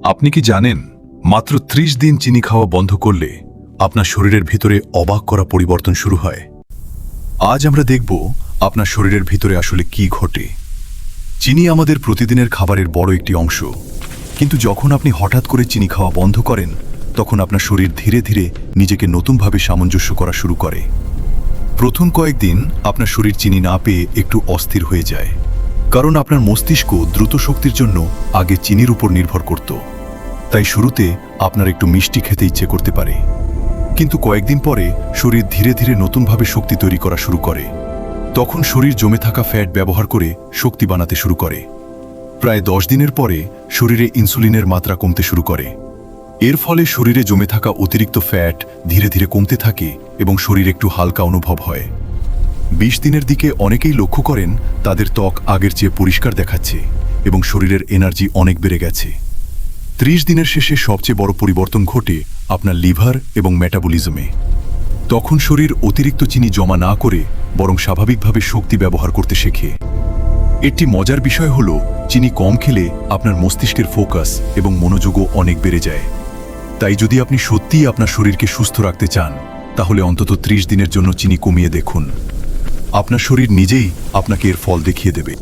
আপনি কি জানেন মাত্র ৩০ দিন চিনি খাওয়া বন্ধ করলে আপনার শরীরের ভিতরে অবাক করা পরিবর্তন শুরু হয়। আজ আমরা দেখব আপনার শরীরের ভিতরে আসলে কি ঘটে। চিনি আমাদের প্রতিদিনের খাবারের বড় একটি অংশ, কিন্তু যখন আপনি হঠাৎ করে চিনি খাওয়া বন্ধ করেন তখন আপনার শরীর ধীরে ধীরে নিজেকে নতুনভাবে সামঞ্জস্য করা শুরু করে। প্রথম কয়েকদিন আপনার শরীর চিনি না পেয়ে একটু অস্থির হয়ে যায়, কারণ আপনার মস্তিষ্ক দ্রুত শক্তির জন্য আগে চিনির উপর নির্ভর করত। তাই শুরুতে আপনার একটু মিষ্টি খেতে ইচ্ছে করতে পারে, কিন্তু কয়েকদিন পরে শরীর ধীরে ধীরে নতুনভাবে শক্তি তৈরি করা শুরু করে। তখন শরীর জমে থাকা ফ্যাট ব্যবহার করে শক্তি বানাতে শুরু করে। প্রায় 10 দিনের পরে শরীরে ইনসুলিনের মাত্রা কমতে শুরু করে। এর ফলে শরীরে জমে থাকা অতিরিক্ত ফ্যাট ধীরে ধীরে কমতে থাকে এবং শরীর একটু হালকা অনুভব হয়। 20 দিনের দিকে অনেকেই লক্ষ্য করেন তাদের ত্বক আগের চেয়ে পরিষ্কার দেখাচ্ছে এবং শরীরের এনার্জি অনেক বেড়ে গেছে। 30 দিনের শেষে সবচেয়ে বড় পরিবর্তন ঘটে আপনার লিভার এবং মেটাবলিজমে। তখন শরীর অতিরিক্ত চিনি জমা না করে বরং স্বাভাবিকভাবে শক্তি ব্যবহার করতে শেখে। একটি মজার বিষয় হলো, চিনি কম খেলে আপনার মস্তিষ্কের ফোকাস এবং মনোযোগও অনেক বেড়ে যায়। তাই যদি আপনি সত্যিই আপনার শরীরকে সুস্থ রাখতে চান, তাহলে অন্তত 30 দিনের জন্য চিনি কমিয়ে দেখুন। আপনার শরীর নিজেই আপনাকে এর ফল দেখিয়ে দেবে।